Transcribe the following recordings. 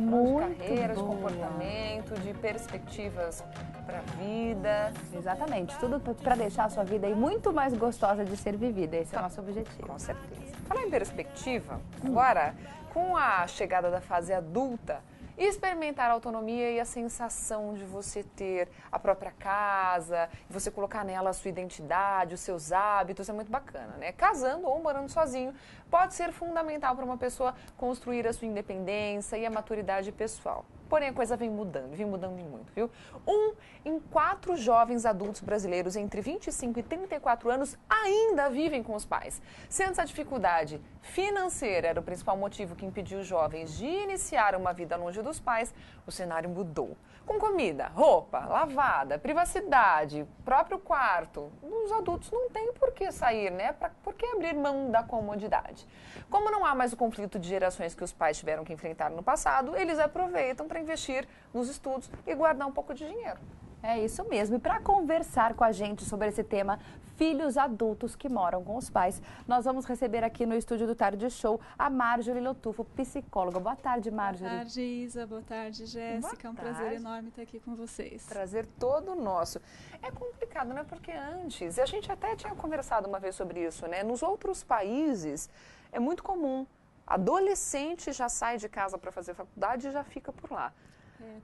Muito de carreira, boa. de comportamento, de perspectivas para a vida. Exatamente, tudo para deixar a sua vida aí muito mais gostosa de ser vivida. Esse é o nosso objetivo. Com certeza. Falar em perspectiva, agora, com a chegada da fase adulta, experimentar a autonomia e a sensação de você ter a própria casa, você colocar nela a sua identidade, os seus hábitos, é muito bacana, né? Casando ou morando sozinho pode ser fundamental para uma pessoa construir a sua independência e a maturidade pessoal. Porém, a coisa vem mudando e muito, viu? 1 em 4 jovens adultos brasileiros entre 25 e 34 anos ainda vivem com os pais. Se antes a dificuldade financeira era o principal motivo que impediu os jovens de iniciar uma vida longe dos pais, o cenário mudou. Com comida, roupa, lavada, privacidade, próprio quarto, os adultos não têm por que sair, né? Por que abrir mão da comodidade? Como não há mais o conflito de gerações que os pais tiveram que enfrentar no passado, eles aproveitam para investir nos estudos e guardar um pouco de dinheiro. É isso mesmo. E para conversar com a gente sobre esse tema, filhos adultos que moram com os pais, nós vamos receber aqui no estúdio do Tarde Show a Marjorie Lotufo, psicóloga. Boa tarde, Marjorie. Boa tarde, Isa. Boa tarde, Jéssica. É um prazer enorme estar aqui com vocês. Prazer todo nosso. É complicado, né? Porque antes, e a gente até tinha conversado uma vez sobre isso, né? Nos outros países é muito comum. Adolescente já sai de casa para fazer faculdade e já fica por lá.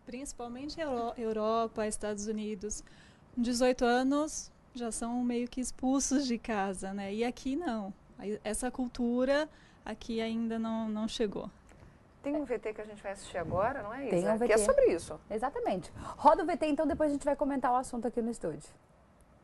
Principalmente Europa, Estados Unidos. Com 18 anos já são meio que expulsos de casa, né? E aqui não. Essa cultura aqui ainda não chegou. Tem um VT que a gente vai assistir agora, não é, Isa? Tem um VT. Que é sobre isso. Exatamente. Roda o VT, então depois a gente vai comentar o assunto aqui no estúdio.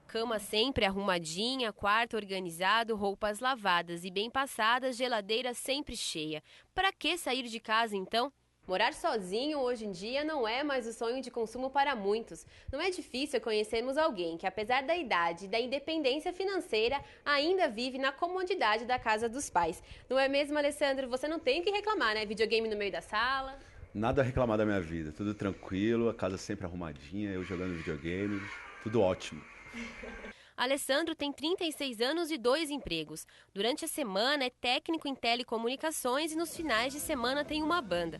Cama sempre arrumadinha, quarto organizado, roupas lavadas e bem passadas, geladeira sempre cheia. Para que sair de casa então? Morar sozinho hoje em dia não é mais o sonho de consumo para muitos. Não é difícil conhecermos alguém que, apesar da idade e da independência financeira, ainda vive na comodidade da casa dos pais. Não é mesmo, Alessandro? Você não tem o que reclamar, né? Videogame no meio da sala. Nada a reclamar da minha vida. Tudo tranquilo, a casa sempre arrumadinha, eu jogando videogame, tudo ótimo. Alessandro tem 36 anos e 2 empregos. Durante a semana é técnico em telecomunicações e nos finais de semana tem uma banda.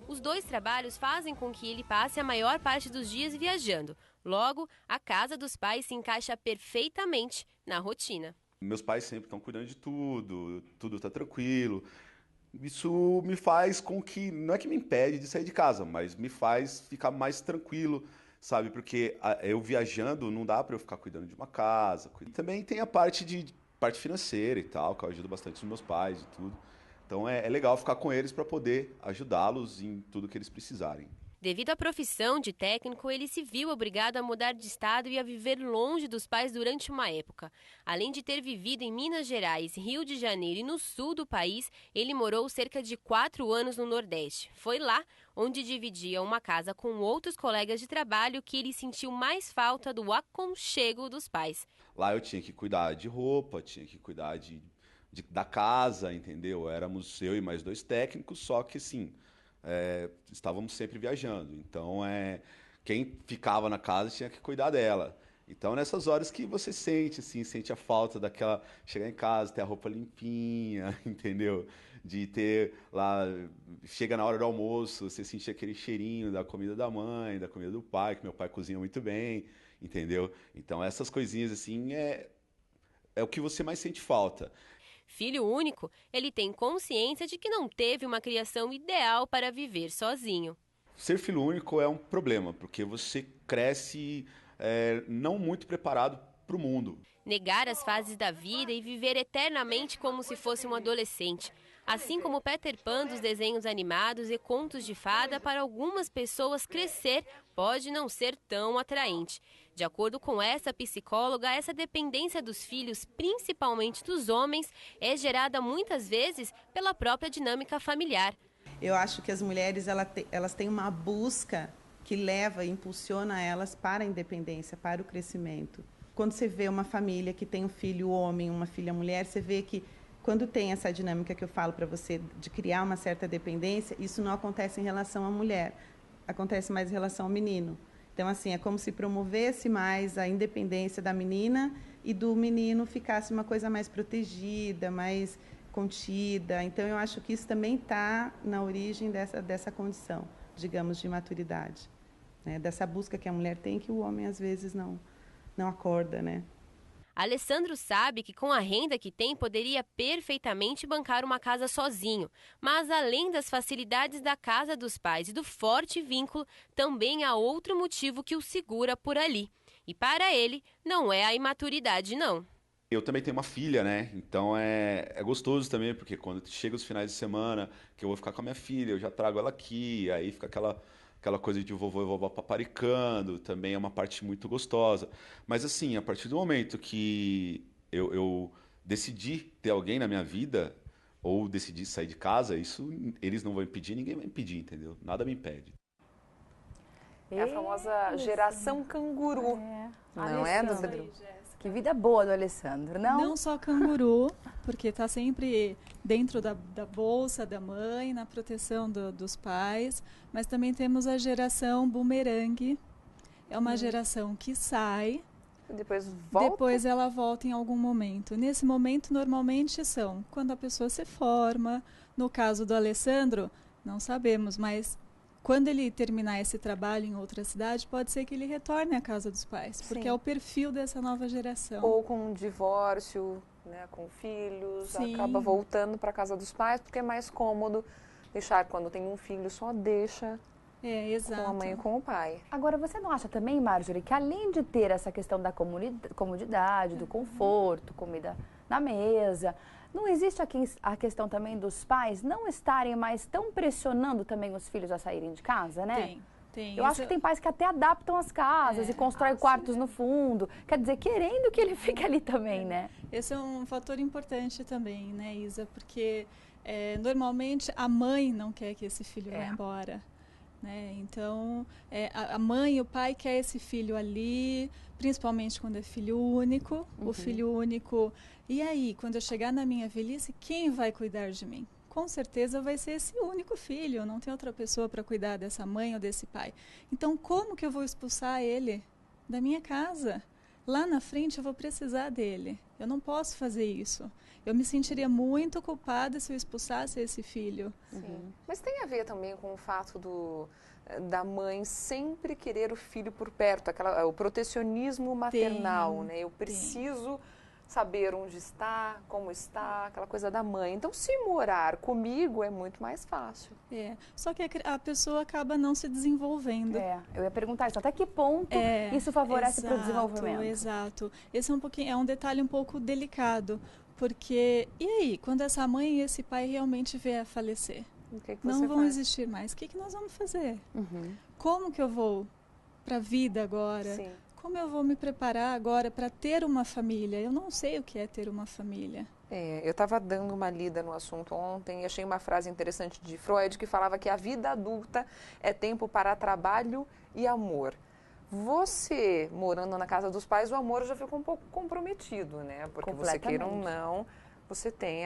Os 2 trabalhos fazem com que ele passe a maior parte dos dias viajando. Logo, a casa dos pais se encaixa perfeitamente na rotina. Meus pais sempre estão cuidando de tudo, tudo está tranquilo. Isso me faz com que, não é que me impede de sair de casa, mas me faz ficar mais tranquilo, sabe? Porque eu viajando não dá para eu ficar cuidando de uma casa. Também tem a parte financeira e tal, que eu ajudo bastante os meus pais e tudo. Então é legal ficar com eles para poder ajudá-los em tudo que eles precisarem. Devido à profissão de técnico, ele se viu obrigado a mudar de estado e a viver longe dos pais durante uma época. Além de ter vivido em Minas Gerais, Rio de Janeiro e no sul do país, ele morou cerca de 4 anos no Nordeste. Foi lá onde dividia uma casa com outros colegas de trabalho que ele sentiu mais falta do aconchego dos pais. Lá eu tinha que cuidar de roupa, tinha que cuidar da casa, entendeu? Éramos eu e mais 2 técnicos, só que sim. Estávamos sempre viajando, então quem ficava na casa tinha que cuidar dela. Então nessas horas que você sente a falta daquela, chegar em casa, ter a roupa limpinha, entendeu? De ter lá, chega na hora do almoço, você sentir aquele cheirinho da comida da mãe, da comida do pai, que meu pai cozinha muito bem, entendeu? Então essas coisinhas assim é o que você mais sente falta. Filho único, ele tem consciência de que não teve uma criação ideal para viver sozinho. Ser filho único é um problema, porque você cresce não muito preparado para o mundo. Negar as fases da vida e viver eternamente como se fosse um adolescente. Assim como Peter Pan dos desenhos animados e contos de fada, para algumas pessoas crescer pode não ser tão atraente. De acordo com essa psicóloga, essa dependência dos filhos, principalmente dos homens, é gerada muitas vezes pela própria dinâmica familiar. Eu acho que as mulheres elas têm uma busca que leva e impulsiona elas para a independência, para o crescimento. Quando você vê uma família que tem um filho homem, uma filha mulher, você vê que quando tem essa dinâmica que eu falo para você de criar uma certa dependência, isso não acontece em relação à mulher, acontece mais em relação ao menino. Então, assim, é como se promovesse mais a independência da menina e do menino ficasse uma coisa mais protegida, mais contida. Então, eu acho que isso também está na origem dessa condição, digamos, de maturidade, né? Dessa busca que a mulher tem, que o homem, às vezes, não acorda, né? Alessandro sabe que com a renda que tem poderia perfeitamente bancar uma casa sozinho, mas além das facilidades da casa dos pais e do forte vínculo, também há outro motivo que o segura por ali. E para ele, não é a imaturidade, não. Eu também tenho uma filha, né? Então é gostoso também, porque quando chega os finais de semana, que eu vou ficar com a minha filha, eu já trago ela aqui, aí fica aquela coisa de vovô e vovó paparicando, também é uma parte muito gostosa. Mas assim, a partir do momento que eu decidi ter alguém na minha vida, ou decidi sair de casa, isso eles não vão impedir, ninguém vai impedir, entendeu? Nada me impede. É a famosa geração canguru. Não é, Alessandro? Que vida boa do Alessandro, não? Não só canguru, porque está sempre dentro da bolsa da mãe, na proteção dos pais, mas também temos a geração bumerangue. É uma geração que sai, depois volta. Depois ela volta em algum momento. Nesse momento, normalmente são quando a pessoa se forma. No caso do Alessandro, não sabemos, mas quando ele terminar esse trabalho em outra cidade, pode ser que ele retorne à casa dos pais, porque é o perfil dessa nova geração. Ou com um divórcio, né, com filhos, acaba voltando para a casa dos pais, porque é mais cômodo deixar, quando tem um filho, só deixa exato. Com a mãe e com o pai. Agora, você não acha também, Marjorie, que além de ter essa questão da comodidade, do conforto, comida na mesa, não existe aqui a questão também dos pais não estarem mais tão pressionando também os filhos a saírem de casa, né? Tem. Eu acho que tem pais que até adaptam as casas e constroem quartos no fundo. Quer dizer, querendo que ele fique ali também, né? Esse é um fator importante também, né, Isa? Porque normalmente a mãe não quer que esse filho vá embora. Né? Então, a mãe e o pai querem esse filho ali, principalmente quando é filho único. O filho único... E aí, quando eu chegar na minha velhice, quem vai cuidar de mim? Com certeza vai ser esse único filho, não tem outra pessoa para cuidar dessa mãe ou desse pai. Então, como que eu vou expulsar ele da minha casa? Lá na frente eu vou precisar dele. Eu não posso fazer isso. Eu me sentiria muito culpada se eu expulsasse esse filho. Sim. Mas tem a ver também com o fato da mãe sempre querer o filho por perto, o protecionismo maternal, né? Eu preciso saber onde está, como está, aquela coisa da mãe. Então, se morar comigo é muito mais fácil. Só que a pessoa acaba não se desenvolvendo. Eu ia perguntar isso, até que ponto isso favorece para o desenvolvimento? Exato. Esse é um detalhe um pouco delicado, porque, e aí, quando essa mãe e esse pai realmente vier a falecer? O que não vão existir mais. O que nós vamos fazer? Como que eu vou para a vida agora? Sim. Como eu vou me preparar agora para ter uma família? Eu não sei o que é ter uma família. Eu estava dando uma lida no assunto ontem e achei uma frase interessante de Freud que falava que a vida adulta é tempo para trabalho e amor. Você, morando na casa dos pais, o amor já ficou um pouco comprometido, né? Porque você queira ou não, você tem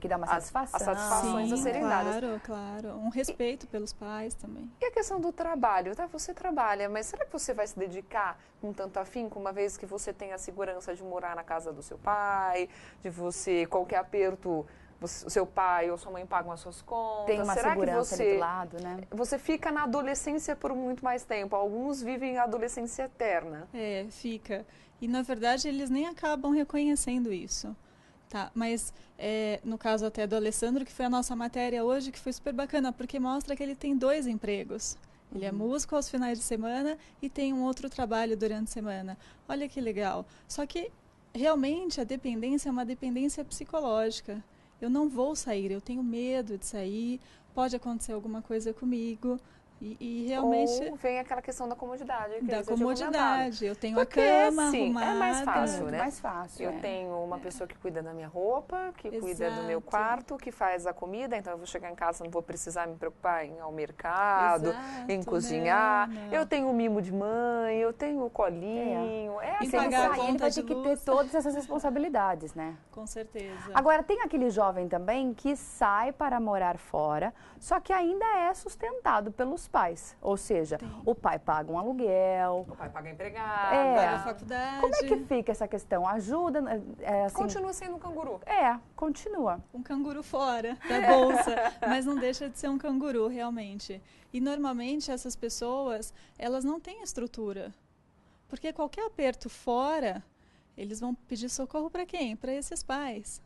que dar uma satisfação. As satisfações a serem dadas. Claro. Um respeito pelos pais também. E a questão do trabalho, tá? Você trabalha, mas será que você vai se dedicar com tanto afinco, uma vez que você tem a segurança de morar na casa do seu pai, de você, qualquer aperto, o seu pai ou sua mãe pagam as suas contas? Tem uma será segurança que ali do lado, né? Você fica na adolescência por muito mais tempo. Alguns vivem a adolescência eterna. Fica. E, na verdade, eles nem acabam reconhecendo isso. Tá, mas no caso até do Alessandro, que foi a nossa matéria hoje, que foi super bacana, porque mostra que ele tem 2 empregos. Ele é músico aos finais de semana e tem um outro trabalho durante a semana. Olha que legal. Só que, realmente, a dependência é uma dependência psicológica. Eu não vou sair, eu tenho medo de sair, pode acontecer alguma coisa comigo. E realmente... Ou vem aquela questão da comodidade. Da comodidade. Eu tenho a cama arrumada. É mais fácil, né? Mais fácil. Eu tenho uma pessoa que cuida da minha roupa, que cuida do meu quarto, que faz a comida. Então, eu vou chegar em casa, não vou precisar me preocupar em ir ao mercado, em cozinhar. Não. Eu tenho o mimo de mãe, eu tenho o colinho. E assim, pagar a ele conta vai de ter que ter luz. todas essas responsabilidades, né? Com certeza. Agora, tem aquele jovem também que sai para morar fora, só que ainda é sustentado pelos pais. Ou seja, o pai paga um aluguel. O pai paga empregada. Paga a faculdade. Como é que fica essa questão? Ajuda? Assim, Continua sendo um canguru. Continua. Um canguru fora da bolsa, mas não deixa de ser um canguru, realmente. E normalmente essas pessoas, elas não têm estrutura. Porque qualquer aperto fora, eles vão pedir socorro para quem? Para esses pais.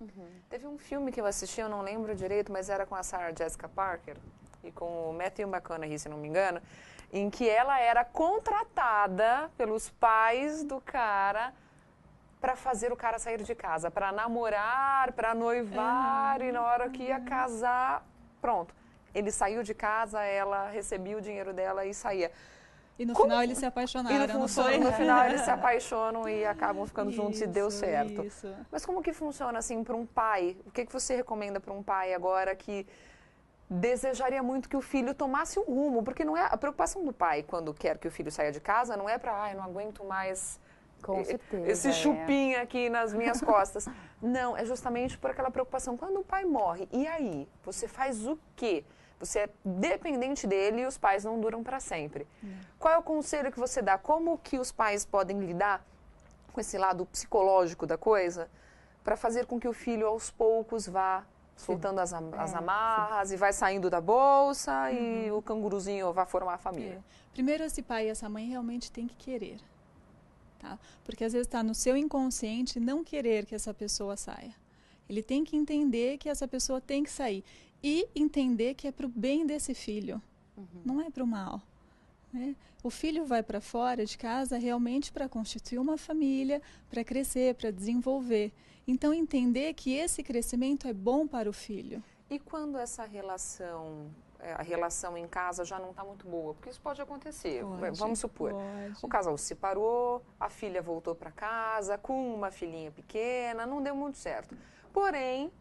Teve um filme que eu assisti, eu não lembro direito, mas era com a Sarah Jessica Parker e com o Matthew McConaughey, se não me engano, em que ela era contratada pelos pais do cara para fazer o cara sair de casa, para namorar, para noivar, e na hora que ia casar, pronto. Ele saiu de casa, ela recebia o dinheiro dela e saía. E no final eles se apaixonaram, no final eles se apaixonam e acabam ficando juntos e deu certo. Isso. Mas como que funciona assim para um pai? O que você recomenda para um pai agora que desejaria muito que o filho tomasse um rumo? Porque não é a preocupação do pai quando quer que o filho saia de casa, não é para, não aguento mais Com certeza, esse chupim aqui nas minhas costas. Não, é justamente por aquela preocupação. Quando o pai morre, e aí? Você faz o quê? Você é dependente dele e os pais não duram para sempre. Qual é o conselho que você dá? Como que os pais podem lidar com esse lado psicológico da coisa para fazer com que o filho aos poucos vá soltando as amarras e vai saindo da bolsa e o canguruzinho vai formar a família? Primeiro, esse pai e essa mãe realmente têm que querer. Tá? Porque às vezes está no seu inconsciente não querer que essa pessoa saia. Ele tem que entender que essa pessoa tem que sair. E entender que é para o bem desse filho, não é para o mal. Né? O filho vai para fora de casa realmente para constituir uma família, para crescer, para desenvolver. Então, entender que esse crescimento é bom para o filho. E quando essa relação, a relação em casa já não está muito boa? Porque isso pode acontecer. Vamos supor, o casal se separou, a filha voltou para casa com uma filhinha pequena, não deu muito certo. Porém,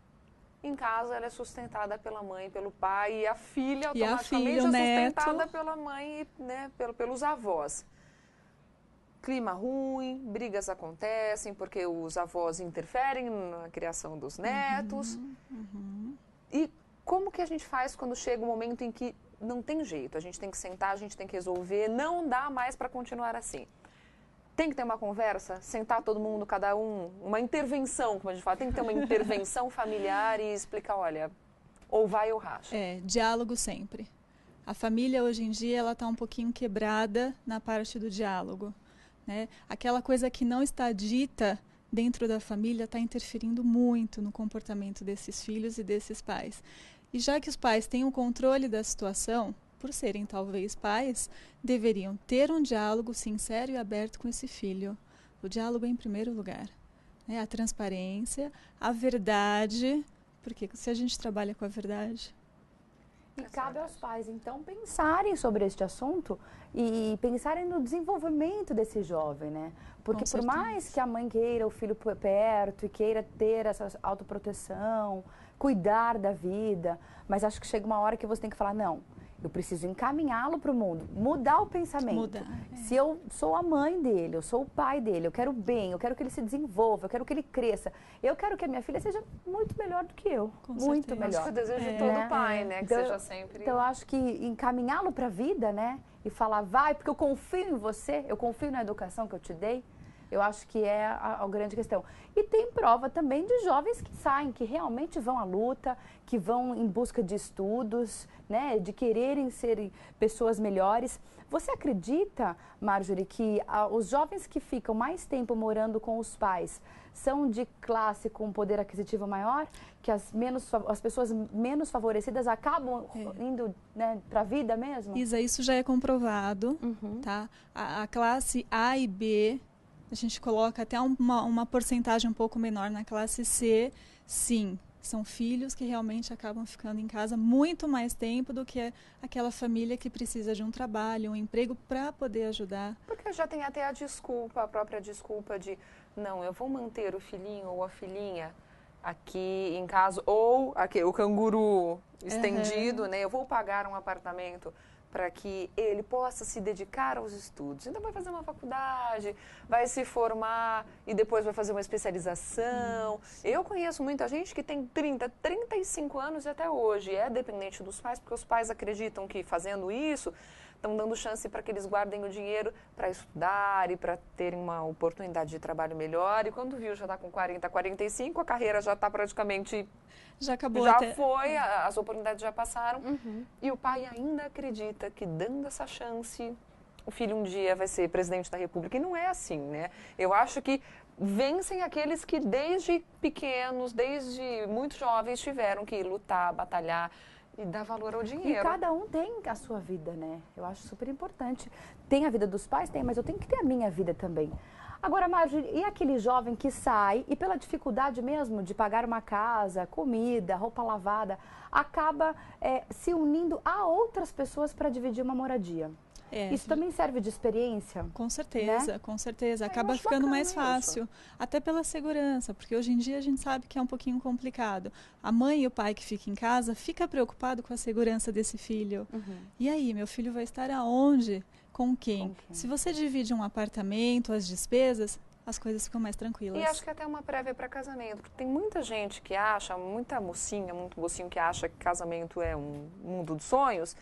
em casa ela é sustentada pela mãe e pelo pai, e a filha automaticamente é sustentada pela mãe e pelos avós. Clima ruim, brigas acontecem porque os avós interferem na criação dos netos. E como que a gente faz quando chega um momento em que não tem jeito? A gente tem que sentar, a gente tem que resolver, não dá mais para continuar assim. Tem que ter uma conversa, sentar todo mundo, cada um, uma intervenção, como a gente fala, tem que ter uma intervenção familiar e explicar, olha, ou vai ou racha. Diálogo sempre. A família hoje em dia ela está um pouquinho quebrada na parte do diálogo. Né? Aquela coisa que não está dita dentro da família está interferindo muito no comportamento desses filhos e desses pais. E já que os pais têm o controle da situação, por serem talvez pais, deveriam ter um diálogo sincero e aberto com esse filho. O diálogo é em primeiro lugar. Né? A transparência, a verdade, porque se a gente trabalha com a verdade... E cabe aos pais, então, pensarem sobre este assunto e pensarem no desenvolvimento desse jovem, né? Porque por mais que a mãe queira o filho perto e queira ter essa autoproteção, cuidar da vida, mas acho que chega uma hora que você tem que falar, não, eu preciso encaminhá-lo para o mundo, mudar o pensamento. Se eu sou a mãe dele, eu sou o pai dele, eu quero o bem, eu quero que ele se desenvolva, eu quero que ele cresça. Eu quero que a minha filha seja muito melhor do que eu. Muito melhor. Acho que o desejo de todo pai, né? Que seja sempre... Então, eu acho que encaminhá-lo para a vida, né? E falar, vai, porque eu confio em você, eu confio na educação que eu te dei. Eu acho que é a grande questão. E tem prova também de jovens que saem, que realmente vão à luta, que vão em busca de estudos, né, de quererem ser pessoas melhores. Você acredita, Marjorie, que os jovens que ficam mais tempo morando com os pais são de classe com poder aquisitivo maior? Que as pessoas menos favorecidas acabam indo, né, para a vida mesmo? Isa, isso já é comprovado. Tá? A classe A e B... A gente coloca até uma porcentagem um pouco menor na classe C. Sim, são filhos que realmente acabam ficando em casa muito mais tempo do que aquela família que precisa de um trabalho, um emprego para poder ajudar. Porque já tem até a própria desculpa de, não, eu vou manter o filhinho ou a filhinha aqui em casa, ou o canguru estendido, né? Eu vou pagar um apartamento para que ele possa se dedicar aos estudos. Então vai fazer uma faculdade, vai se formar e depois vai fazer uma especialização. Eu conheço muita gente que tem 30, 35 anos e até hoje é dependente dos pais, porque os pais acreditam que fazendo isso estão dando chance para que eles guardem o dinheiro para estudar e para terem uma oportunidade de trabalho melhor. E quando viu, já está com 40, 45, a carreira já está praticamente... Já acabou Já até. foi, as oportunidades já passaram. E o pai ainda acredita que, dando essa chance, o filho um dia vai ser presidente da República. E não é assim, né? Eu acho que vencem aqueles que desde pequenos, desde muito jovens, tiveram que lutar, batalhar e dar valor ao dinheiro. E cada um tem a sua vida, né? Eu acho super importante. Tem a vida dos pais? Tem, mas eu tenho que ter a minha vida também. Agora, Marjorie, e aquele jovem que sai e pela dificuldade mesmo de pagar uma casa, comida, roupa lavada, acaba se unindo a outras pessoas para dividir uma moradia? Isso também serve de experiência? Com certeza, né? com certeza. Eu Acaba acho ficando bacana mais fácil, até pela segurança, porque hoje em dia a gente sabe que é um pouquinho complicado. A mãe e o pai que ficam em casa fica preocupado com a segurança desse filho. E aí, meu filho vai estar aonde? Com quem? Se você divide um apartamento, as despesas, as coisas ficam mais tranquilas. E acho que até uma prévia para casamento, porque tem muita gente que acha, muita mocinha, muito mocinho que acha que casamento é um mundo dos sonhos.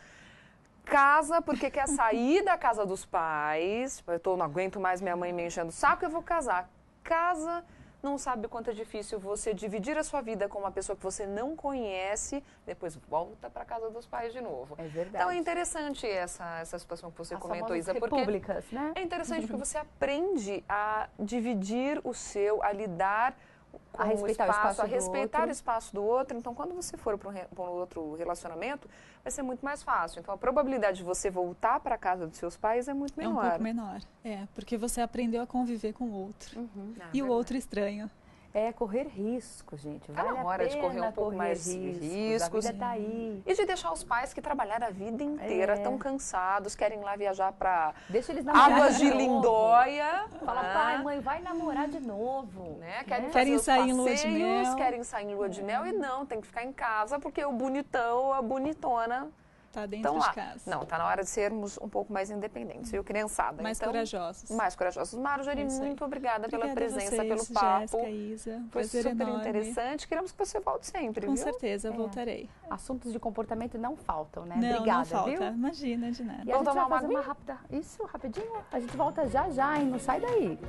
Casa porque quer sair da casa dos pais. Eu não aguento mais minha mãe me enchendo o saco, eu vou casar. Casa, não sabe o quanto é difícil você dividir a sua vida com uma pessoa que você não conhece, depois volta para casa dos pais de novo. É verdade. Então é interessante essa situação que você comentou, Isa, porque repúblicas, né? é interessante porque você aprende a dividir o seu, a lidar com A respeitar o espaço a do respeitar outro. o espaço do outro. Então, quando você for para um outro relacionamento, vai ser muito mais fácil. Então, a probabilidade de você voltar para a casa dos seus pais é muito É menor. um pouco menor, porque você aprendeu a conviver com o outro. E o outro estranho. É correr risco, gente. Tá Vale na hora a de pena correr um pouco mais de riscos. A vida tá aí. E de deixar os pais que trabalharam a vida inteira tão cansados, querem ir lá viajar para Deixa eles namorarem Águas de novo. Lindóia. Fala, pai, mãe, vai namorar de novo. Né? Querem Querem fazer sair os em lua de passeios, mel. querem sair em lua de mel e não, tem que ficar em casa porque o bonitão, a bonitona Tá dentro estão de lá. casa. Não, tá na hora de sermos um pouco mais independentes, viu, criançada? Mais então, corajosos. Mais corajosos. Marjorie, É isso aí. muito obrigada pela Obrigada a presença, vocês, pelo papo. Jéssica, Isa, Foi prazer super enorme. interessante. Queremos que você volte sempre, Com viu? certeza, voltarei. Assuntos de comportamento não faltam, né? Não, Obrigada, não falta. viu? Imagina, de nada. E a Vamos gente vai tomar uma fazer uma aguinha? rápida... Isso, rapidinho. A gente volta já, hein? Não sai daí.